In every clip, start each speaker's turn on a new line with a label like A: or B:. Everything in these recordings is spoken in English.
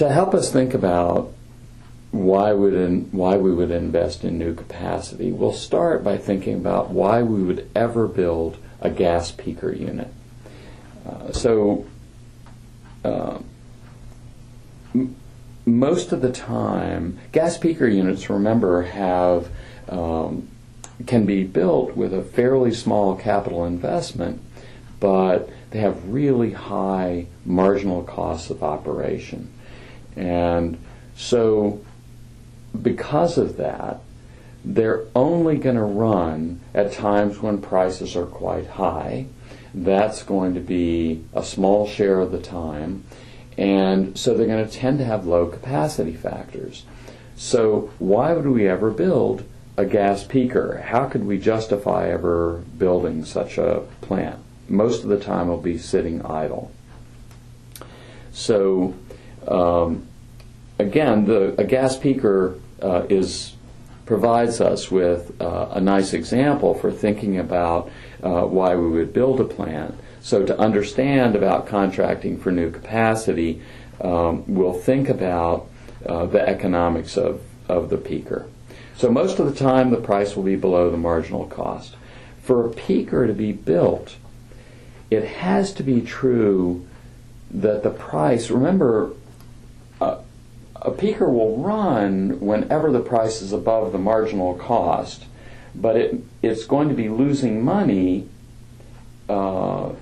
A: To help us think about why we would invest in new capacity, we'll start by thinking about why we would ever build a gas peaker unit. Most of the time, gas peaker units, remember, can be built with a fairly small capital investment, but they have really high marginal costs of operation. And so because of that, they're only going to run at times when prices are quite high. That's going to be a small share of the time. And so they're going to tend to have low capacity factors. So why would we ever build a gas peaker? How could we justify ever building such a plant? Most of the time it'll be sitting idle. So again, a gas peaker provides us with a nice example for thinking about why we would build a plant. So to understand about contracting for new capacity, we'll think about the economics of the peaker. So most of the time the price will be below the marginal cost. For a peaker to be built, it has to be true that the price, remember, a peaker will run whenever the price is above the marginal cost, but it's going to be losing money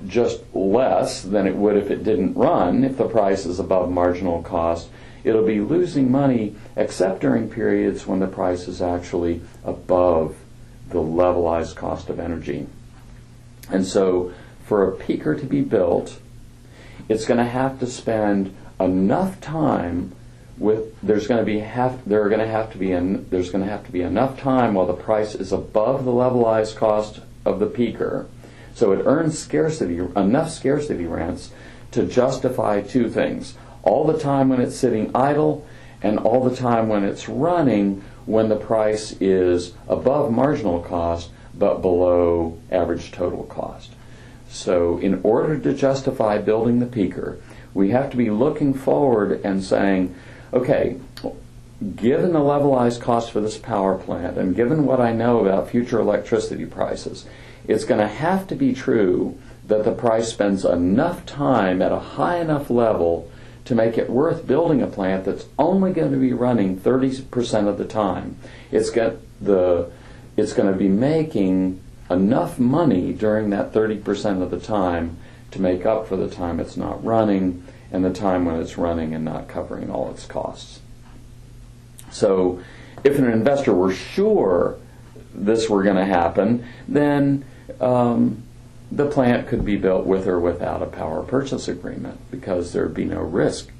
A: just less than it would if it didn't run. If the price is above marginal cost, it'll be losing money except during periods when the price is actually above the levelized cost of energy. And so for a peaker to be built, it's going to have to spend enough time there's going to have to be enough time while the price is above the levelized cost of the peaker, so it earns enough scarcity rents to justify two things: all the time when it's sitting idle, and all the time when it's running, when the price is above marginal cost but below average total cost. So in order to justify building the peaker, we have to be looking forward and saying, okay, given the levelized cost for this power plant and given what I know about future electricity prices, it's going to have to be true that the price spends enough time at a high enough level to make it worth building a plant that's only going to be running 30% of the time. It's going to be making enough money during that 30% of the time to make up for the time it's not running and the time when it's running and not covering all its costs. So if an investor were sure this were going to happen, then the plant could be built with or without a power purchase agreement because there would be no risk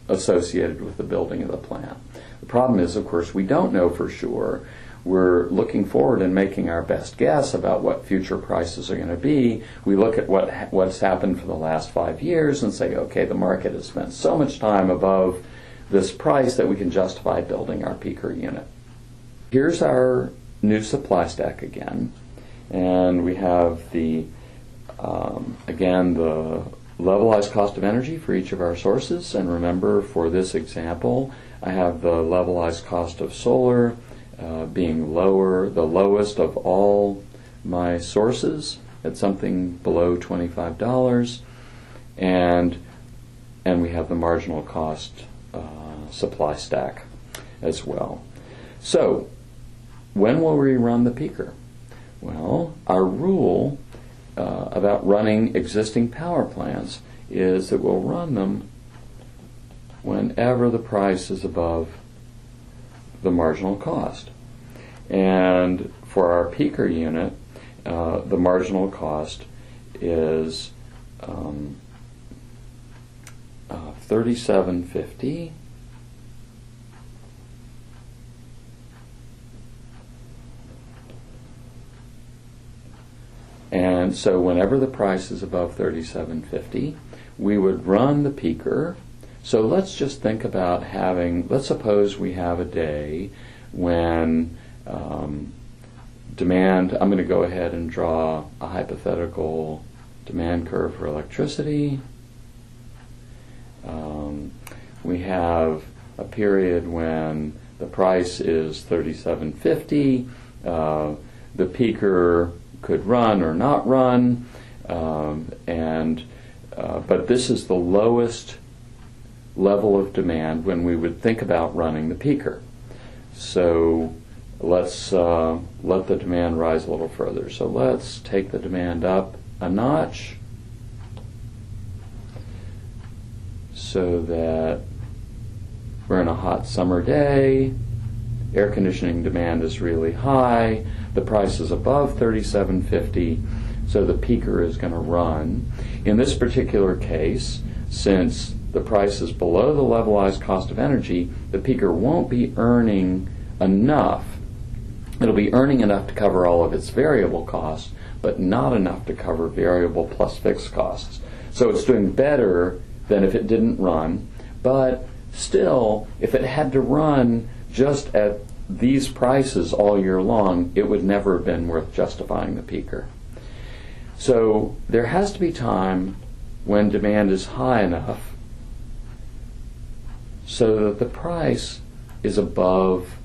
A: associated with the building of the plant. The problem is, of course, we don't know for sure. We're looking forward and making our best guess about what future prices are going to be. We look at what's happened for the last 5 years and say, okay, the market has spent so much time above this price that we can justify building our peaker unit. Here's our new supply stack again, and we have again the levelized cost of energy for each of our sources. And remember, for this example, I have the levelized cost of solar being the lowest of all my sources at something below $25, and we have the marginal cost supply stack as well. So when will we run the peaker? Well, our rule about running existing power plants is that we'll run them whenever the price is above the marginal cost. And for our peaker unit, the marginal cost is $37.50. And so whenever the price is above $37.50, we would run the peaker. So let's just think about let's suppose we have a day when demand, I'm going to go ahead and draw a hypothetical demand curve for electricity. we have a period when the price is $37.50. The peaker could run or not run, but this is the lowest level of demand when we would think about running the peaker. So let's let the demand rise a little further. So let's take the demand up a notch so that we're in a hot summer day, air conditioning demand is really high, the price is above $37.50, so the peaker is going to run. In this particular case, since the price is below the levelized cost of energy, the peaker won't be earning enough. It'll be earning enough to cover all of its variable costs, but not enough to cover variable plus fixed costs. So it's doing better than if it didn't run, but still, if it had to run just at these prices all year long, it would never have been worth justifying the peaker. So there has to be time when demand is high enough so that the price is above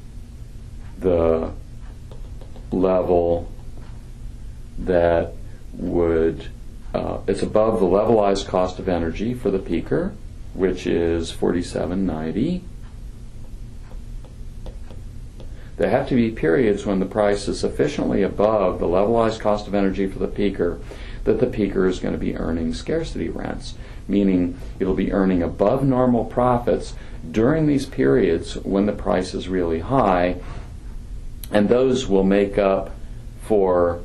A: the level that would, it's above the levelized cost of energy for the peaker, which is $47.90. There have to be periods when the price is sufficiently above the levelized cost of energy for the peaker that the peaker is going to be earning scarcity rents, meaning it'll be earning above normal profits during these periods when the price is really high, and those will make up for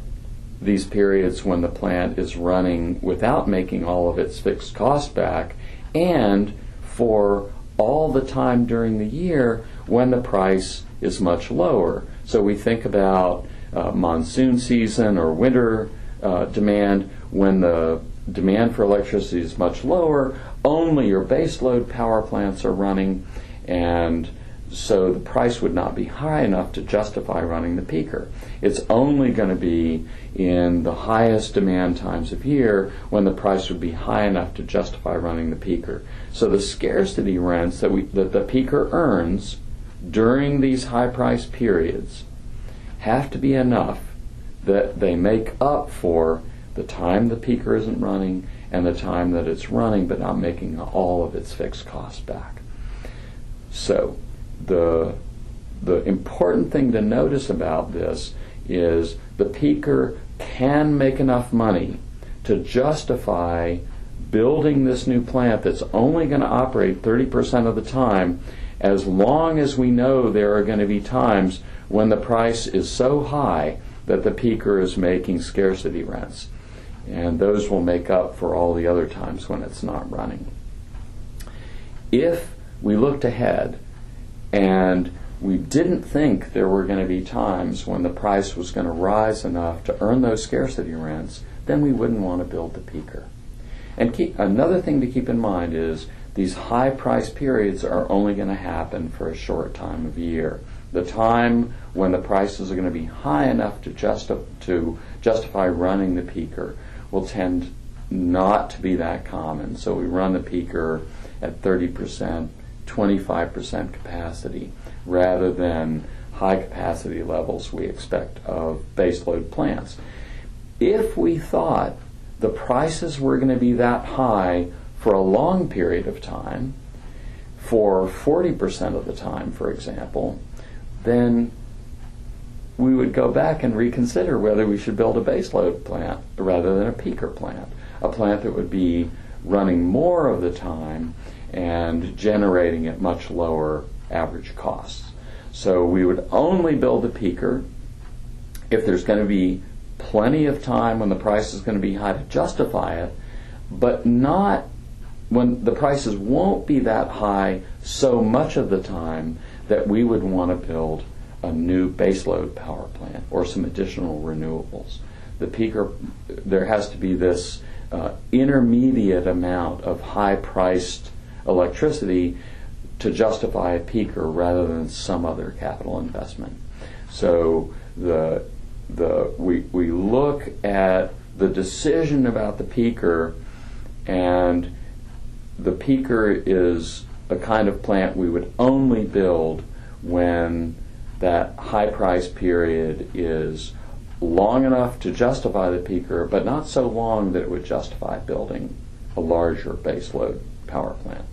A: these periods when the plant is running without making all of its fixed costs back, and for all the time during the year when the price is much lower. So we think about monsoon season or winter demand. When the demand for electricity is much lower, only your baseload power plants are running, and so the price would not be high enough to justify running the peaker. It's only going to be in the highest demand times of year when the price would be high enough to justify running the peaker. So the scarcity rents that the peaker earns during these high price periods have to be enough that they make up for the time the peaker isn't running and the time that it's running but not making all of its fixed costs back. So the important thing to notice about this is the peaker can make enough money to justify building this new plant that's only going to operate 30% of the time, as long as we know there are going to be times when the price is so high that the peaker is making scarcity rents. And those will make up for all the other times when it's not running. If we looked ahead and we didn't think there were going to be times when the price was going to rise enough to earn those scarcity rents, then we wouldn't want to build the peaker. And another thing to keep in mind is these high price periods are only going to happen for a short time of year. The time when the prices are going to be high enough to justify running the peaker will tend not to be that common. So we run the peaker at 30%, 25% capacity, rather than high capacity levels we expect of baseload plants. If we thought the prices were going to be that high for a long period of time, for 40% of the time, for example, then we would go back and reconsider whether we should build a baseload plant rather than a peaker plant, a plant that would be running more of the time and generating at much lower average costs. So we would only build a peaker if there's going to be plenty of time when the price is going to be high to justify it, but not when the prices won't be that high so much of the time that we would want to build a new baseload power plant or some additional renewables. The peaker, there has to be this intermediate amount of high-priced electricity to justify a peaker rather than some other capital investment. So we look at the decision about the peaker, and the peaker is a kind of plant we would only build when that high price period is long enough to justify the peaker, but not so long that it would justify building a larger baseload power plant.